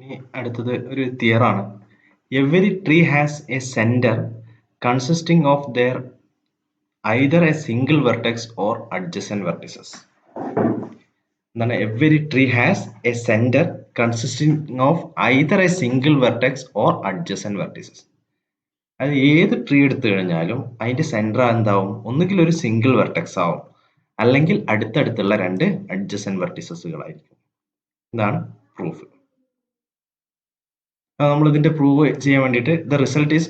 ഇനി അടുത്തത് ഒരു തിയറാണ്. Every tree has a centre consisting of their either a single vertex or adjacent vertices. എന്താണ്? Every tree has a centre consisting of either a single vertex or adjacent vertices. അത് ഏത് tree എടുത്തു കഴിഞ്ഞാലും അതിന്റെ സെന്റർ എന്താവും? ഒന്നുകിൽ ഒരു single vertex ആവും, അല്ലെങ്കിൽ അടുത്തടുത്തുള്ള രണ്ട് അഡ്ജസന്റ് വെർട്ടിസസുകളായിരിക്കും. ഇതാണ് പ്രൂഫ്. നമ്മൾ ഇതിന്റെ പ്രൂവ് ചെയ്യാൻ വേണ്ടിയിട്ട് ദ റിസൾട്ട് ഈസ്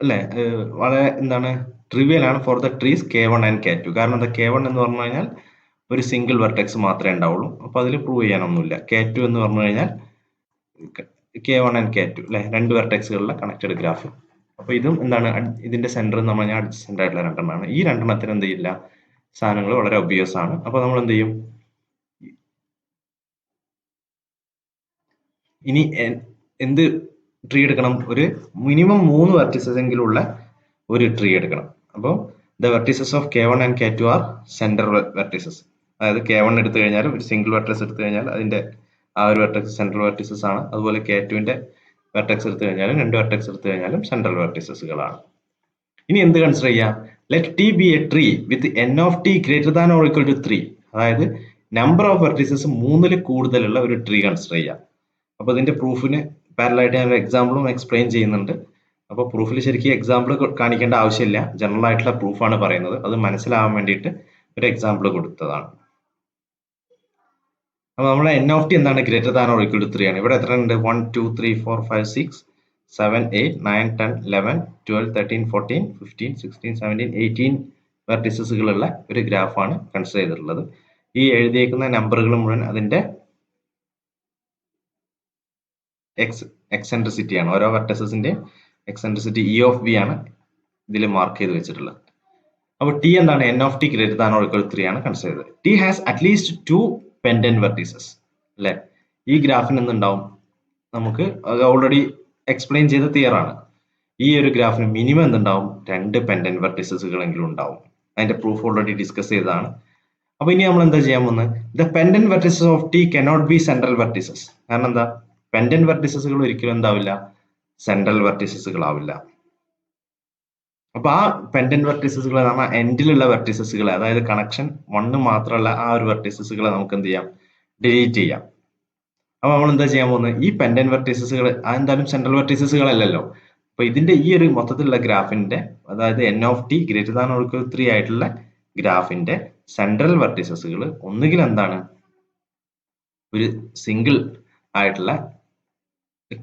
അല്ലെ വളരെ എന്താണ് ട്രിവിയൽ ആണ് for the trees K1 and K2. കാരണം എന്താ? K1 എന്ന് പറഞ്ഞു കഴിഞ്ഞാൽ ഒരു സിംഗിൾ വെർട്ടെക്സ് മാത്രമേ ഉണ്ടാവുള്ളൂ, അപ്പൊ അതിൽ പ്രൂവ് ചെയ്യാനൊന്നുമില്ല. K2 എന്ന് പറഞ്ഞു കഴിഞ്ഞാൽ K1 ആൻഡ് K2 അല്ലെ, രണ്ട് വെർട്ടെക്സുകളുടെ കണക്റ്റഡ് ഗ്രാഫ്. അപ്പൊ ഇതും എന്താണ്? ഇതിന്റെ സെന്റർ എന്ന് പറഞ്ഞാൽ അഡ്ജസന്റ് ആയിട്ടുള്ള രണ്ടെണ്ണമാണ്. ഈ രണ്ടെണ്ണത്തിന് എന്ത് ചെയ്യില്ല, സാധനങ്ങൾ വളരെ ഒബിയസ് ആണ്. അപ്പൊ നമ്മൾ എന്ത് ചെയ്യും? ഇനി എന്ത് ട്രീ എടുക്കണം? ഒരു മിനിമം 3 വെർട്ടിസസ് എങ്കിലും ഉള്ള ഒരു ട്രീ എടുക്കണം. അപ്പോൾ the vertices of K1 and K2 are center vertices. അതായത് K1 എടുത്തു കഴിഞ്ഞാൽ ഒരു സിംഗിൾ വെർട്ടെക്സ് എടുത്തു കഴിഞ്ഞാൽ അതിന്റെ ആ ഒരു വെർട്ടെക്സ് സെൻട്രൽ വെർട്ടിസസ് ആണ്. അതുപോലെ K2ന്റെ വെർട്ടെക്സ് എടുത്തു കഴിഞ്ഞാലും രണ്ട് വെർട്ടെക്സ് എടുത്തു കഴിഞ്ഞാലും സെൻട്രൽ വെർട്ടിസസുകളാണ്. ഇനി എന്ത് കൺസിഡർ ചെയ്യാം? Let T be a tree with n of T greater than or equal to 3. അതായത് നമ്പർ ഓഫ് വെർട്ടിസസ് 3ൽ കൂടുതലുള്ള ഒരു ട്രീ കൺസിഡർ ചെയ്യാം. അപ്പൊ ഇതിന്റെ പ്രൂഫിന് പാരലായിട്ട് ഞാൻ ഒരു എക്സാമ്പിളും എക്സ്പ്ലെയിൻ ചെയ്യുന്നുണ്ട്. അപ്പോൾ പ്രൂഫിൽ ശരിക്കും എക്സാമ്പിൾ കാണിക്കേണ്ട ആവശ്യമില്ല, ജനറൽ ആയിട്ടുള്ള പ്രൂഫാണ് പറയുന്നത്. അത് മനസ്സിലാവാൻ വേണ്ടിയിട്ട് ഒരു എക്സാമ്പിൾ കൊടുത്തതാണ്. അപ്പൊ നമ്മുടെ n ഓഫ് ടി എന്താണ്? Greater than or equal to 3 ആണ്. ഇവിടെ എത്ര ഉണ്ട്? 1 2 3 4 5 6 7 8 9 10 11 12 13 14 15 16 17 18 വെർട്ടിസസുകളുള്ള ഒരു ഗ്രാഫാണ് കൺസിഡർ ചെയ്തിട്ടുള്ളത്. ഈ എഴുതിയേക്കുന്ന നമ്പറുകൾ മുഴുവൻ അതിന്റെ എക്സെൻട്രിസിറ്റി ആണ്. ഓരോ വെർട്ടിസസിന്റെ എക്സെൻട്രിസിറ്റി E ഓഫ് B ആണ് ഇതിൽ മാർക്ക് ചെയ്ത് വെച്ചിട്ടുള്ളത്. അപ്പോൾ T എന്താണ്? n of T greater than or equal to 3 ആണ് കൺസിഡർ ചെയ്തത്. T has at least 2 pendant vertices അല്ലെ. ഈ ഗ്രാഫിന് എന്തുണ്ടാവും? നമുക്ക് ഓൾറെഡി എക്സ്പ്ലെയിൻ ചെയ്ത തിയർ ആണ്. ഈ ഒരു ഗ്രാഫിന് മിനിമം എന്തുണ്ടാവും? 2 പെൻഡന്റ് വെർട്ടിസസുകളെങ്കിലും ഉണ്ടാവും. അതിന്റെ പ്രൂഫ് ഓൾറെഡി ഡിസ്കസ് ചെയ്തതാണ്. അപ്പൊ ഇനി നമ്മൾ എന്താ ചെയ്യാൻ പോകുന്നത്? The pendant vertices of T cannot be central vertices. കാരണം എന്താ? പെൻഡന്റ് വെർട്ടിസസുകൾ ഒരിക്കലും എന്താവില്ല? സെൻട്രൽ വെർട്ടിസസുകളാവില്ല. അപ്പൊ ആ പെൻഡന്റ് വെർട്ടിസസുകളെ നമ്മൾ എൻഡിലുള്ള വെർട്ടിസസുകളെ, അതായത് കണക്ഷൻ 1 മാത്രമല്ല ആ ഒരു വെർട്ടിസസുകളെ നമുക്ക് എന്ത് ചെയ്യാം? ഡിലീറ്റ് ചെയ്യാം. അപ്പൊ നമ്മൾ എന്താ ചെയ്യാൻ പോകുന്നത്? ഈ പെൻഡന്റ് വെർട്ടിസസുകൾ അതെന്തായാലും സെൻട്രൽ വെർട്ടിസസുകളല്ലല്ലോ. അപ്പൊ ഇതിന്റെ ഈ ഒരു മൊത്തത്തിലുള്ള ഗ്രാഫിന്റെ, അതായത് n of T greater than or equal to 3 ആയിട്ടുള്ള ഗ്രാഫിന്റെ സെൻട്രൽ വെർട്ടിസസുകൾ ഒന്നുകിൽ എന്താണ്? ഒരു സിംഗിൾ ആയിട്ടുള്ള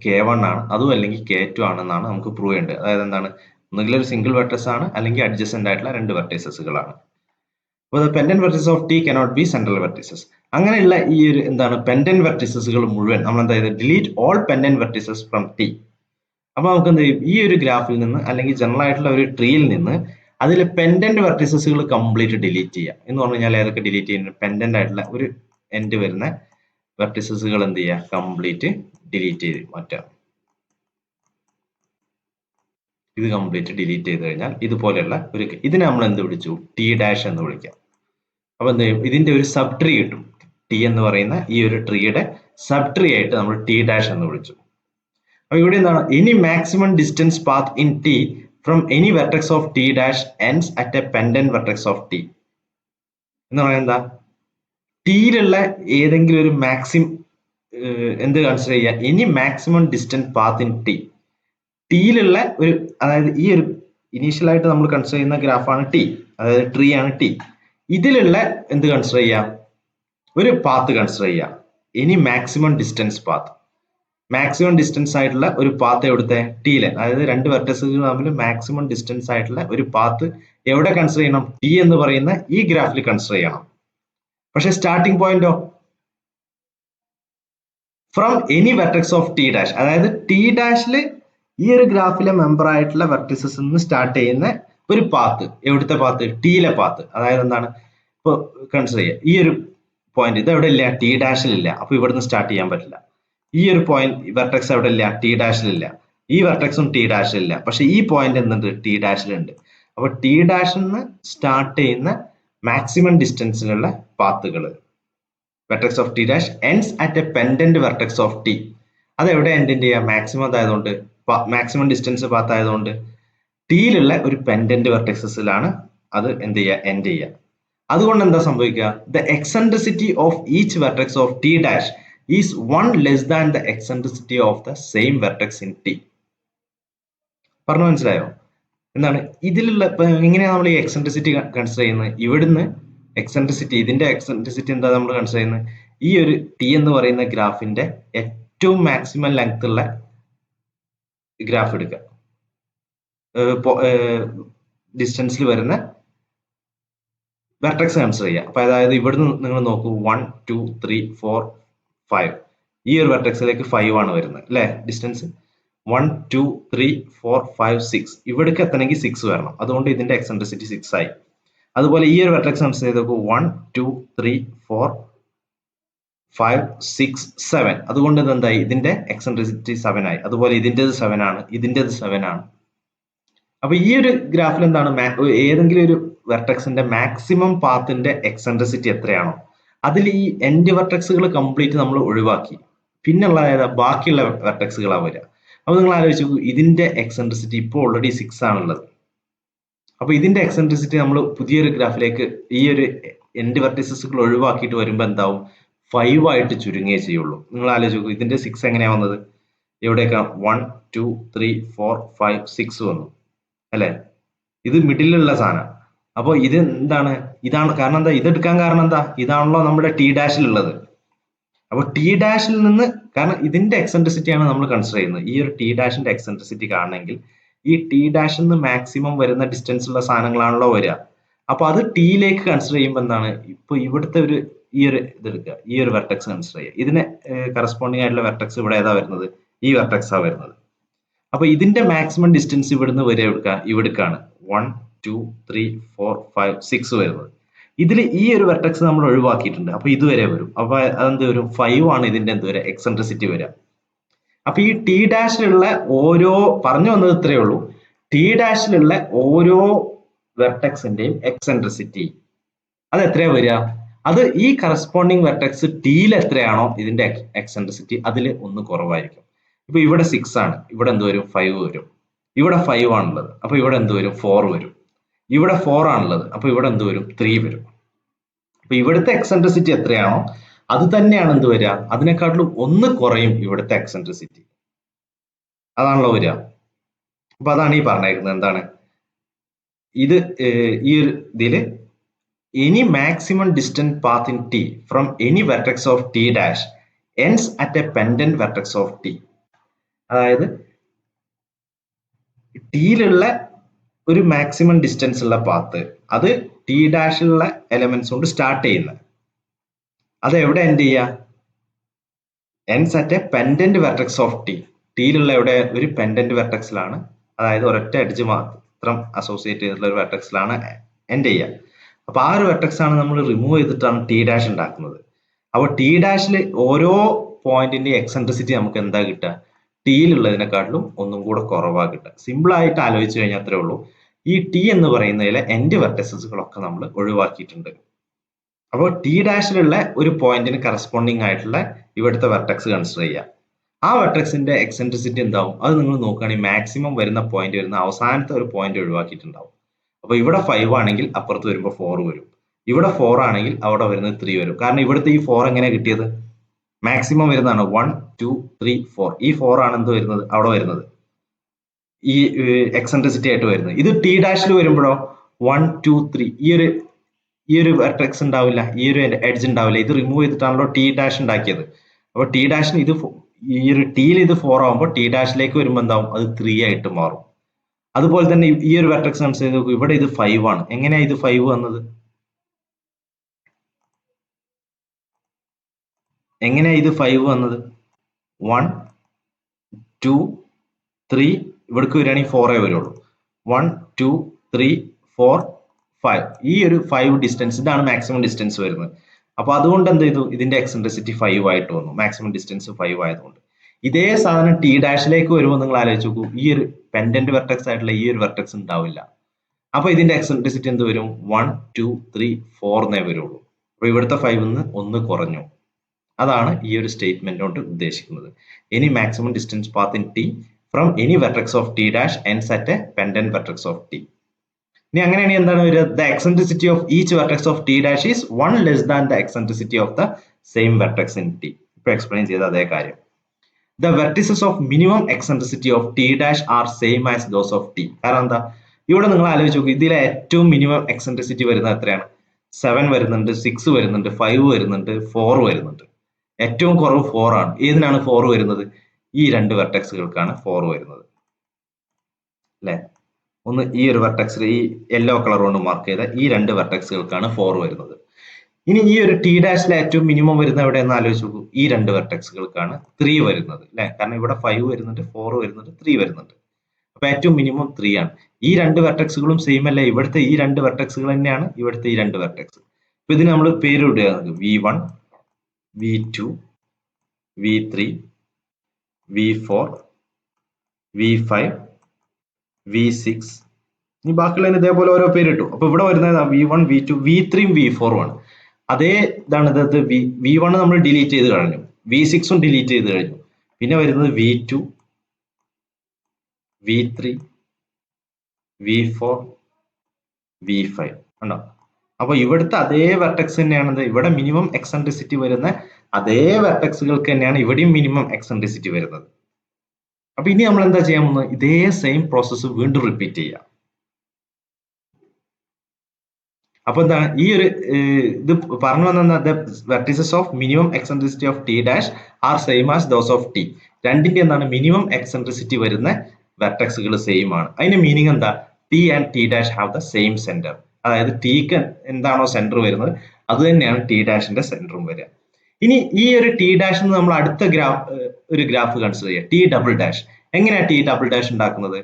K1 ആണ്, അതും അല്ലെങ്കിൽ K2 ആണെന്നാണ് നമുക്ക് പ്രൂവ് ചെയ്യേണ്ടത്. അതായത് എന്താണ്? ഒന്നുകിൽ ഒരു സിംഗിൾ വെർട്ടസ് ആണ്, അല്ലെങ്കിൽ അഡ്ജസന്റ് ആയിട്ടുള്ള രണ്ട് വെർട്ടിസസുകളാണ്. അപ്പോൾ the pendant vertices of T cannot be central vertices. അങ്ങനെയുള്ള ഈ ഒരു എന്താണ് പെൻഡന്റ് വെർട്ടിസസുകൾ മുഴുവൻ നമ്മൾ എന്താ ചെയ്തത്? Delete all pendant vertices from T. അപ്പൊ നമുക്ക് എന്ത് ചെയ്യും? ഈ ഒരു ഗ്രാഫിൽ നിന്ന് അല്ലെങ്കിൽ ജനറൽ ആയിട്ടുള്ള ഒരു ട്രീയിൽ നിന്ന് അതിലെ പെൻഡന്റ് വെർട്ടിസസുകൾ കംപ്ലീറ്റ് ഡിലീറ്റ് ചെയ്യാം. എന്ന് പറഞ്ഞു കഴിഞ്ഞാൽ ഏതൊക്കെ ഡിലീറ്റ് ചെയ്യുന്നത്? പെൻഡന്റ് ആയിട്ടുള്ള ഒരു എൻഡ് വരുന്ന വെർട്ടിസസുകൾ എന്ത് ചെയ്യുക? കംപ്ലീറ്റ് ഡിലീറ്റ് ചെയ്ത് മാറ്റാം. ഇത് കംപ്ലീറ്റ് ഡിലീറ്റ് ചെയ്ത് കഴിഞ്ഞാൽ ഇതുപോലെയുള്ള ഒരു, ഇതിനെ നമ്മൾ എന്ത് വിളിച്ചു? T ഡാഷ് എന്ന് വിളിക്കാം. അപ്പൊ എന്ത് ചെയ്യും? ഇതിന്റെ ഒരു സബ് ട്രീ കിട്ടും. T എന്ന് പറയുന്ന ഈ ഒരു ട്രീയുടെ സബ് ട്രീ ആയിട്ട് നമ്മൾ T ഡാഷ് എന്ന് വിളിച്ചു. അപ്പൊ ഇവിടെ എന്താണ്? Any maximum distance path in T from any vertex of T dash ends at a pendant vertex of T. എന്ന് പറയുന്നത് എന്താ? ടിയിലുള്ള ഏതെങ്കിലും ഒരു എന്ത് കൺസിഡർ ചെയ്യുക? Any maximum distance path in T. ടിയിലുള്ള ഒരു, അതായത് ഈ ഒരു ഇനീഷ്യൽ ആയിട്ട് നമ്മൾ കൺസിഡർ ചെയ്യുന്ന ഗ്രാഫാണ് T, അതായത് ട്രീ ആണ് T. ഇതിലുള്ള എന്ത് കൺസിഡർ ചെയ്യാം? ഒരു പാത്ത് കൺസിഡർ ചെയ്യാം. Any maximum distance path. Maximum distance ആയിട്ടുള്ള ഒരു പാത്ത് എവിടുത്തെ? ടിയിലെ, അതായത് രണ്ട് വെർട്ടിസസുകൾ തമ്മിൽ മാക്സിമം ഡിസ്റ്റൻസ് ആയിട്ടുള്ള ഒരു പാത്ത് എവിടെ കൺസിഡർ ചെയ്യണം? T എന്ന് പറയുന്ന ഈ ഗ്രാഫിൽ കൺസിഡർ ചെയ്യണം. പക്ഷെ starting point? From any vertex of T dash, അതായത് T ഡാഷില് ഈ ഒരു ഗ്രാഫിലെ മെമ്പർ ആയിട്ടുള്ള വെർട്ടിസസ് നിന്ന് സ്റ്റാർട്ട് ചെയ്യുന്ന ഒരു പാത്ത്, എവിടുത്തെ പാത്ത്? ടിയിലെ പാത്ത്. അതായത് എന്താണ്? ഇപ്പൊ കൺസിഡർ ചെയ്യുക, ഈ ഒരു പോയിന്റ് ഇത് എവിടെ ഇല്ല? T ഡാഷിലില്ല. അപ്പൊ ഇവിടുന്ന് സ്റ്റാർട്ട് ചെയ്യാൻ പറ്റില്ല. ഈ ഒരു പോയിന്റ് വെർട്ടെക്സ് എവിടെ ഇല്ല? T ഡാഷിലില്ല. ഈ വെർട്ടെക്സും T ഡാഷിലില്ല. പക്ഷെ ഈ പോയിന്റ് എന്തുണ്ട്? T ഡാഷിലുണ്ട്. അപ്പൊ T ഡാഷിൽ നിന്ന് സ്റ്റാർട്ട് ചെയ്യുന്ന മാക്സിമം ഡിസ്റ്റൻസിലുള്ള പാത്തുകൾ, vertex of T dash ends at a pendant vertex of T. അത് എവിടെ എൻഡ് ചെയ്യുക? മാക്സിമം ആയതുകൊണ്ട്, മാക്സിമം ഡിസ്റ്റൻസ് പാത്ത് ആയതുകൊണ്ട് ടിയിലുള്ള ഒരു പെൻഡന്റ് വെർട്ടെക്സസിലാണ് അത് എന്ത് ചെയ്യുക? എൻഡ് ചെയ്യുക. അതുകൊണ്ട് എന്താ സംഭവിക്കുക? The eccentricity of each vertex of T dash is 1 less than the eccentricity of the same vertex in T. പറഞ്ഞു മനസ്സിലായോ? എന്താണ് ഇതിലുള്ള എങ്ങനെയാണ് നമ്മൾ ഈ എക്സെൻട്രിസിറ്റി കൺസിഡർ ചെയ്യുന്നത്? ഇവിടുന്ന് എക്സെൻട്രിസിറ്റി, ഇതിന്റെ എക്സെൻട്രിസിറ്റി എന്താ നമ്മൾ കൺസിഡർ ചെയ്യുന്നത്? ഈ ഒരു ടി എന്ന് പറയുന്ന ഗ്രാഫിന്റെ ഏറ്റവും മാക്സിമം ലെങ്ത് ഉള്ള ഗ്രാഫ് എടുക്കുക, ഡിസ്റ്റൻസിൽ വരുന്ന വെർട്ടെക്സ് കൺസിഡർ ചെയ്യുക. അപ്പൊ അതായത് ഇവിടുന്ന് നിങ്ങൾ നോക്കൂ, 1 2 3 4 5, ഈ ഒരു വെർട്ടെക്സിലേക്ക് 5 ആണ് വരുന്നത് അല്ലെ ഡിസ്റ്റൻസ്. 1 2 3 4 5 6, ഇവിടേക്ക് എത്തണമെങ്കിൽ 6 വരണം. അതുകൊണ്ട് ഇതിന്റെ എക്സെൻട്രിസിറ്റി 6 ആയി. അതുപോലെ ഈ ഒരു വെർട്ടെക്സ് കൺസിഡർ ചെയ്ത് നോക്കൂ, 1 2 3 4 5 6 7, അതുകൊണ്ട് ഇത് എന്തായി? ഇതിന്റെ എക്സെൻട്രിസിറ്റി 7 ആയി. അതുപോലെ ഇതിൻ്റെത് 7 ആണ്, ഇതിൻ്റെത് 7 ആണ്. അപ്പൊ ഈ ഒരു ഗ്രാഫിൽ എന്താണ്? ഏതെങ്കിലും ഒരു വെർട്ടെക്സിന്റെ മാക്സിമം പാത്തിന്റെ എക്സെൻട്രിസിറ്റി എത്രയാണോ അതിൽ ഈ എൻഡ് വെർട്ടെക്സുകൾ കംപ്ലീറ്റ് നമ്മൾ ഒഴിവാക്കി, പിന്നുള്ള ബാക്കിയുള്ള വെർട്ടെക്സുകളാണ് വരിക. അപ്പൊ നിങ്ങൾ ആലോചിച്ച് നോക്കൂ, ഇതിന്റെ എക്സെൻട്രിസിറ്റി ഇപ്പോൾ ഓൾറെഡി 6 ആണുള്ളത്. അപ്പൊ ഇതിന്റെ എക്സെൻട്രിസിറ്റി നമ്മൾ പുതിയൊരു ഗ്രാഫിലേക്ക് ഈ ഒരു എൻഡ് വെർട്ടിസസുകൾ ഒഴിവാക്കിയിട്ട് വരുമ്പോൾ എന്താവും? 5 ആയിട്ട് ചുരുങ്ങേ ചെയ്യുള്ളൂ. നിങ്ങൾ ആലോചിച്ച് നോക്കൂ, ഇതിന്റെ 6 എങ്ങനെയാ വന്നത്? എവിടെയൊക്കെ? 1 2 3 4 5 6 വന്നു അല്ലെ? ഇത് മിഡിലുള്ള സാധനം. അപ്പൊ ഇത് എന്താണ്? ഇതാണ് കാരണം. എന്താ ഇതെടുക്കാൻ കാരണം? എന്താ? ഇതാണല്ലോ നമ്മുടെ ടി ഡാഷിലുള്ളത്. അപ്പൊ ടി ഡാഷിൽ നിന്ന്, കാരണം ഇതിന്റെ എക്സെൻട്രിസിറ്റി ആണ് നമ്മൾ കൺസിഡർ ചെയ്യുന്നത്. ഈ ഒരു ടി ഡാഷിന്റെ എക്സെൻട്രിസിറ്റി കാണണമെങ്കിൽ ഈ ടി ഡാഷിൽ നിന്ന് മാക്സിമം വരുന്ന ഡിസ്റ്റൻസ് ഉള്ള സാധനങ്ങളാണല്ലോ വരിക. അപ്പൊ അത് ടിയിലേക്ക് കൺസിഡർ ചെയ്യുമ്പോൾ എന്താണ്? ഇപ്പൊ ഇവിടുത്തെ ഒരു ഈ ഒരു ഇതെടുക്കുക, ഈ ഒരു വെർട്ടെക്സ് കൺസിഡർ ചെയ്യുക. ഇതിന് കറസ്പോണ്ടിങ് ആയിട്ടുള്ള വെർട്ടെക്സ് ഇവിടെ ഏതാ വരുന്നത്? ഈ വെർട്ടെക്സ് ആ വരുന്നത്. അപ്പൊ ഇതിന്റെ മാക്സിമം ഡിസ്റ്റൻസ് ഇവിടുന്ന് വരെ ഇവിടേക്കാണ് 1 2 3 4 5 6 വരുന്നത്. ഇതിൽ ഈ ഒരു വെർട്ടെക്സ് നമ്മൾ ഒഴിവാക്കിയിട്ടുണ്ട്. അപ്പൊ ഇതുവരെ വരും. അപ്പൊ അതെന്ത് വരും? 5 ആണ് ഇതിന്റെ എന്ത് വരെ? എക്സെൻട്രിസിറ്റി വരിക. അപ്പൊ ഈ ടി ഡാഷിലുള്ള ഓരോ, പറഞ്ഞു വന്നത് ഇത്രയേ ഉള്ളൂ, ടി ഡാഷിലുള്ള ഓരോ വെർട്ടെക്സിന്റെയും എക്സെൻട്രിസിറ്റി അത് എത്രയാ വരിക? അത് ഈ കറസ്പോണ്ടിങ് വെർട്ടെക്സ് ടിയിൽ എത്രയാണോ ഇതിന്റെ എക്സെൻട്രിസിറ്റി അതിൽ ഒന്ന് കുറവായിരിക്കും. ഇപ്പൊ ഇവിടെ 6 ആണ്, ഇവിടെ എന്ത് വരും? 5 വരും. ഇവിടെ 5 ആണുള്ളത്, അപ്പൊ ഇവിടെ എന്ത് വരും? 4 വരും. ഇവിടെ 4 ആണുള്ളത്, അപ്പൊ ഇവിടെ എന്ത് വരും? 3 വരും. അപ്പൊ ഇവിടുത്തെ എക്സെൻട്രിസിറ്റി എത്രയാണോ അത് തന്നെയാണ് എന്ത് വരിക? അതിനെക്കാട്ടിലും ഒന്ന് കുറയും ഇവിടുത്തെ എക്സെൻട്രിസിറ്റി. അതാണല്ലോ വരിക. അപ്പൊ അതാണ് ഈ പറഞ്ഞേക്കുന്നത്. എന്താണ് ഇത്? ഈ ഒരു ഇതില് any maximum distant path in T from any vertex of T dash ends at a pendant vertex of T. അതായത് ടിയിലുള്ള ഒരു മാക്സിമം ഡിസ്റ്റൻസ് ഉള്ള പാത്ത് അത് ടി ഡാഷിലുള്ള എലമെന്റ്സ് കൊണ്ട് സ്റ്റാർട്ട് ചെയ്യുന്നത്. അത് എവിടെ എൻഡ് ചെയ്യുക? Ends at a pendant vertex of T. ടിയിലുള്ള എവിടെ? ഒരു പെൻഡന്റ് വെർട്ടെക്സിലാണ്, അതായത് ഒരൊറ്റ എഡ്ജ് മാത്രം അസോസിയേറ്റ് ചെയ്തിട്ടുള്ള ഒരു വെർട്ടെക്സിലാണ് എൻഡ് ചെയ്യുക. അപ്പൊ ആ ഒരു വെർട്ടെക്സ് ആണ് നമ്മൾ റിമൂവ് ചെയ്തിട്ടാണ് ടി ഡാഷ് ഉണ്ടാക്കുന്നത്. അപ്പൊ ടി ഡാഷിൽ ഓരോ പോയിന്റിന്റെ എക്സെൻട്രിസിറ്റി നമുക്ക് എന്താ കിട്ടുക? ടിയിലുള്ളതിനെക്കാട്ടിലും ഒന്നും കൂടെ കുറവാ കിട്ടുക. സിമ്പിൾ ആയിട്ട് ആലോചിച്ച് കഴിഞ്ഞാൽ അത്രേ ഉള്ളൂ. ഈ ടി എന്ന് പറയുന്നതിലെ എൻഡ് വെർട്ടെക്സുകളൊക്കെ നമ്മൾ ഒഴിവാക്കിയിട്ടുണ്ട്. അപ്പോൾ ടി ഡാഷിലുള്ള ഒരു പോയിന്റിന് കറസ്പോണ്ടിങ് ആയിട്ടുള്ള ഇവിടുത്തെ വെർട്ടെക്സ് കൺസിഡർ ചെയ്യാം. ആ വെർട്ടെക്സിന്റെ എക്സെൻട്രിസിറ്റി എന്താവും? അത് നിങ്ങൾ നോക്കുകയാണെങ്കിൽ മാക്സിമം വരുന്ന പോയിന്റ് വരുന്ന അവസാനത്തെ ഒരു പോയിന്റ് ഒഴിവാക്കിയിട്ടുണ്ടാവും. അപ്പൊ ഇവിടെ 5 ആണെങ്കിൽ അപ്പുറത്ത് വരുമ്പോൾ 4 വരും. ഇവിടെ 4 ആണെങ്കിൽ അവിടെ വരുന്നത് 3 വരും. കാരണം ഇവിടുത്തെ ഈ 4 എങ്ങനെ കിട്ടിയത്? മാക്സിമം വരുന്നതാണ് 1 2 3 4. ഈ 4 ആണ് എന്ത് വരുന്നത്? അവിടെ വരുന്നത് ഈ എക്സെൻട്രിസിറ്റി ആയിട്ട് വരുന്നത്. ഇത് ടി ഡാഷിൽ വരുമ്പോഴോ 1 2 3 ഈ ഒരു വെർട്ടെക്സ് ഉണ്ടാവില്ല, ഈ ഒരു എഡ്ജ് ഉണ്ടാവില്ല. ഇത് റിമൂവ് ചെയ്തിട്ടാണല്ലോ ടി ഡാഷ് ഉണ്ടാക്കിയത്. അപ്പൊ ടി ഡാഷിന് ഇത് ഈ ഒരു ടിയിൽ ഇത് 4 ആവുമ്പോൾ ടി ഡാഷിലേക്ക് വരുമ്പോൾ എന്താവും? അത് 3 ആയിട്ട് മാറും. അതുപോലെ തന്നെ ഈ ഒരു വെർട്ടെക്സ് കൺസിഡർ ചെയ്ത് നോക്കൂ, ഇവിടെ ഇത് 5 ആണ്. എങ്ങനെയാ ഇത് 5 വന്നത്? എങ്ങനെയാ ഇത് 5 വന്നത്? 1 2 3 ഇവിടേക്ക് വരികയാണെങ്കിൽ 4 വരുള്ളൂ. 1 2 3 4 5. ഈ ഒരു 5 ഡിസ്റ്റൻസ്, ഇതാണ് മാക്സിമം ഡിസ്റ്റൻസ് വരുന്നത്. അപ്പൊ അതുകൊണ്ട് എന്ത് ചെയ്തു? ഇതിന്റെ എക്സെൻട്രിസിറ്റി 5 ആയിട്ട് വന്നു, മാക്സിമം ഡിസ്റ്റൻസ് 5 ആയതുകൊണ്ട്. ഇതേ സാധനം ടി ഡാഷിലേക്ക് വരുമ്പോൾ നിങ്ങൾ ആലോചിച്ച് നോക്കൂ, ഈ ഒരു പെൻഡന്റ് വെർട്ടെക്സ് ആയിട്ടുള്ള ഈ ഒരു വെർട്ടെക്സ് ഉണ്ടാവില്ല. അപ്പൊ ഇതിന്റെ എക്സെൻട്രിസിറ്റി എന്ത് വരും? 1 2 3 4 എന്നേ വരുള്ളൂ. അപ്പൊ ഇവിടുത്തെ 5 ഒന്ന് കുറഞ്ഞു. അതാണ് ഈ ഒരു സ്റ്റേറ്റ്മെന്റ് കൊണ്ട് ഉദ്ദേശിക്കുന്നത്. Any maximum distance path in T from any vertex of T dash ends at a pendant vertex of T. ഇനി അങ്ങനെയാണെങ്കിൽ എന്താണ് വരിക? The eccentricity of each vertex of T dash is 1 less than the eccentricity of the same vertex in T. ഇപ്പൊ explain ചെയ്ത അതേ കാര്യം. The vertices of minimum eccentricity of T dash are same as those of T. കാരണം എന്താ? ഇവിടെ നിങ്ങൾ ആലോചിച്ച് നോക്കൂ, ഇതിലെ ഏറ്റവും മിനിമം എക്സെൻട്രിസിറ്റി വരുന്നത് എത്രയാണ്? 7 വരുന്നുണ്ട്, 6 വരുന്നുണ്ട്, 5 വരുന്നുണ്ട്, 4 വരുന്നുണ്ട്. ഏറ്റവും കുറവ് 4 ആണ്. ഏതിനാണ് 4 വരുന്നത്? ഈ രണ്ട് വെർട്ടെക്സുകൾക്കാണ് 4 വരുന്നത് അല്ലെ. ഒന്ന് ഈ ഒരു വെർട്ടെക്സിൽ ഈ യെല്ലോ കളർ കൊണ്ട് മാർക്ക് ചെയ്ത ഈ രണ്ട് വെർട്ടെക്സുകൾക്കാണ് 4 വരുന്നത്. ഇനി ഈ ഒരു ടി ഡാഷിലെ ഏറ്റവും മിനിമം വരുന്ന എവിടെ എന്ന് ആലോചിച്ച് നോക്കൂ, ഈ രണ്ട് വെർട്ടെക്സുകൾക്കാണ് 3 വരുന്നത് അല്ലെ. കാരണം ഇവിടെ 5 വരുന്നുണ്ട്, 4 വരുന്നുണ്ട്, 3 വരുന്നുണ്ട്. അപ്പൊ ഏറ്റവും മിനിമം 3 ആണ്. ഈ രണ്ട് വെർട്ടെക്സുകളും സെയിം അല്ല. ഇവിടുത്തെ ഈ രണ്ട് വെർട്ടെക്സുകൾ തന്നെയാണ് ഇവിടുത്തെ ഈ രണ്ട് വെർട്ടെക്സ്. അപ്പൊ ഇതിന് നമ്മൾ പേരിടുക V1, V2, V3, V4, V5, V6. ഇനി ബാക്കിയുള്ളതിന് ഇതേപോലെ ഓരോ പേരിട്ടു. അപ്പൊ ഇവിടെ വരുന്നത് V1, V2, V3, V4 ആണ്. അതേ ഇതാണ് ഇത്. V1 നമ്മൾ ഡിലീറ്റ് ചെയ്ത് കഴിഞ്ഞു, V6ഉം ഡിലീറ്റ് ചെയ്ത് കഴിഞ്ഞു. പിന്നെ വരുന്നത് V2, V3, V4, V5 ഉണ്ടോ? അപ്പൊ ഇവിടുത്തെ അതേ വെർട്ടെക്സ് തന്നെയാണ് ഇവിടെ മിനിമം എക്സെൻട്രിസിറ്റി വരുന്ന അതേ വെർട്ടെക്സുകൾക്ക് തന്നെയാണ് ഇവിടെയും മിനിമം എക്സെൻട്രിസിറ്റി വരുന്നത്. അപ്പൊ ഇനി നമ്മൾ എന്താ ചെയ്യാൻ പോകുന്നത്? ഇതേ സെയിം പ്രോസസ്സ് വീണ്ടും റിപ്പീറ്റ് ചെയ്യാം. അപ്പൊ എന്താണ് ഈ ഒരു ഇത് പറഞ്ഞു വന്ന vertices of minimum eccentricity of T dash are same as those of T. രണ്ടിന്റെ എന്താണ് മിനിമം എക്സെൻട്രിസിറ്റി വരുന്ന വെർട്ടെക്സുകൾ സെയിം ആണ്. അതിന്റെ മീനിങ് എന്താ? T and T dash have the same centre. അതായത് ടിക്ക് എന്താണോ സെന്റർ വരുന്നത് അത് തന്നെയാണ് ടി ഡാഷിന്റെ സെന്ററും വരിക. ഇനി ഈ ഒരു ടി ഡാഷ് നമ്മൾ അടുത്ത ഒരു ഗ്രാഫ് കൺസിഡർ ചെയ്യുക, ടി ഡബിൾ ഡാഷ്. എങ്ങനെയാണ് ടി ഡബിൾ ഡാഷ് ഉണ്ടാക്കുന്നത്?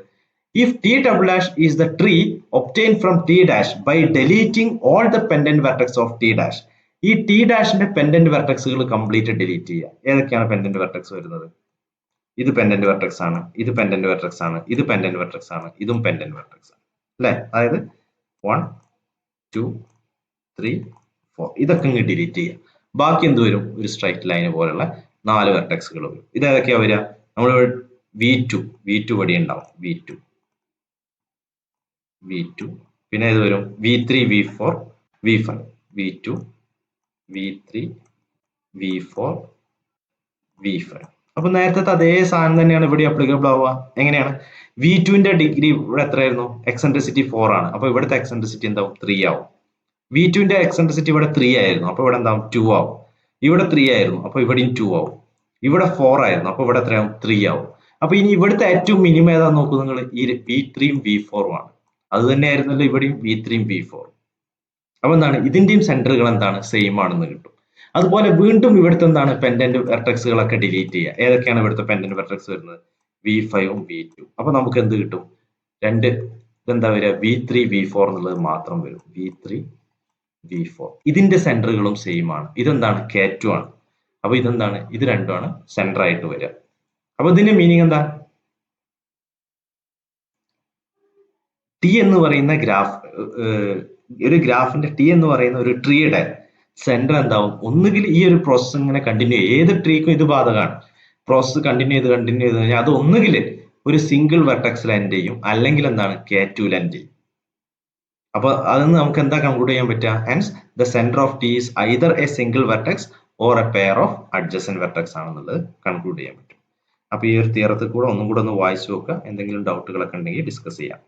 If T double dash is the tree obtained from T dash by deleting all the pendant vertex of T dash. ഈ T ഡാഷിന്റെ പെൻഡന്റ് വെർട്ടെക്സുകൾ കംപ്ലീറ്റ് ഡിലീറ്റ് ചെയ്യുക. ഏതൊക്കെയാണ് pendant vertex വരുന്നത്? ഇത് pendant vertex ആണ്, ഇത് pendant vertex ആണ്, ഇത് പെൻഡന്റ് വെർട്ടെക്സ് ആണ്, ഇതും പെൻഡന്റ് വെർട്ടെക്സ് ആണ് അല്ലെ. അതായത് 1, 2, 3, 4 ഇതൊക്കെ ഇങ്ങ് ഡിലീറ്റ് ചെയ്യുക. ബാക്കി എന്ത് വരും? ഒരു സ്ട്രൈറ്റ് ലൈൻ പോലുള്ള 4 വെർട്ടെക്സുകൾ വരും. ഇത് ഏതൊക്കെയാ വരിക? നമ്മൾ V2 വഴി ഉണ്ടാവും. V2 പിന്നെ ഇത് വരും V3, V4, V5, V2, V3, V4, V5. അപ്പൊ നേരത്തെ അതേ സാധനം തന്നെയാണ് ഇവിടെ അപ്ലിക്കബിൾ ആവുക. എങ്ങനെയാണ്? V2ന്റെ ഡിഗ്രി ഇവിടെ എത്രയായിരുന്നു? എക്സെൻട്രിസിറ്റി 4 ആണ്. അപ്പൊ ഇവിടുത്തെ എക്സെൻട്രിസിറ്റി എന്താവും? 3 ആവും. V2ന്റെ എക്സെൻട്രിസിറ്റി ഇവിടെ 3 ആയിരുന്നു, അപ്പൊ ഇവിടെ എന്താവും? 2 ആവും. ഇവിടെ 3 ആയിരുന്നു, അപ്പൊ ഇവിടെയും 2 ആവും. ഇവിടെ 4 ആയിരുന്നു, അപ്പൊ ഇവിടെ എത്രയാവും? 3 ആവും. അപ്പൊ ഇനി ഇവിടുത്തെ ഏറ്റവും മിനിമം ഏതാ നോക്കൂ നിങ്ങൾ? ഈ V3ഉം V4ഉം ആണ്. അത് തന്നെയായിരുന്നല്ലോ ഇവിടെയും V3ഉം V4. അപ്പൊ എന്താണ്? ഇതിന്റെയും സെന്ററുകൾ എന്താണ്? സെയിം ആണെന്ന് കിട്ടും. അതുപോലെ വീണ്ടും ഇവിടുത്തെ എന്താണ്? പെൻഡന്റ് വെർട്ടെക്സുകളൊക്കെ ഡിലീറ്റ് ചെയ്യുക. ഏതൊക്കെയാണ് ഇവിടുത്തെ പെൻഡന്റ് വെർട്ടെക്സ് വരുന്നത്? V5ഉം V2. അപ്പൊ നമുക്ക് എന്ത് കിട്ടും? ഇതെന്താ വരിക? V3, V4 എന്നുള്ളത് മാത്രം വരും. V3, V4. ഇതിന്റെ സെന്ററുകളും സെയിം ആണ്. ഇതെന്താണ്? K2 ആണ്. അപ്പൊ ഇതെന്താണ്? ഇത് രണ്ടുമാണ് സെന്റർ ആയിട്ട് വരിക. അപ്പൊ ഇതിന്റെ മീനിങ് എന്താ? ടി എന്ന് പറയുന്ന ഒരു ഗ്രാഫിന്റെ ടി എന്ന് പറയുന്ന ഒരു ട്രീയുടെ സെന്റർ എന്താവും? ഒന്നുകിൽ ഈ ഒരു പ്രോസസ് ഇങ്ങനെ കണ്ടിന്യൂ ചെയ്യും. ഏത് ട്രീക്കും ഇത് ബാധകമാണ്. പ്രോസസ് കണ്ടിന്യൂ ചെയ്ത് കഴിഞ്ഞാൽ അത് ഒന്നുകിൽ ഒരു സിംഗിൾ വെർട്ടെക്സിൽ എൻഡ് ചെയ്യും, അല്ലെങ്കിൽ എന്താണ്? K2ൽ എൻഡ് ചെയ്യും. അപ്പൊ അതിന് നമുക്ക് എന്താ കൺക്ലൂഡ് ചെയ്യാൻ പറ്റുക? Hence the centre of T is either a single vertex or A pair of adjacent vertex ആണെന്നുള്ളത് കൺക്ലൂഡ് ചെയ്യാൻ പറ്റും. അപ്പൊ ഈ ഒരു തിയറത്തിൽ കൂടെ ഒന്നും കൂടെ ഒന്ന് വായിച്ചു നോക്കുക. എന്തെങ്കിലും ഡൗട്ടുകളൊക്കെ ഉണ്ടെങ്കിൽ ഡിസ്കസ് ചെയ്യാം.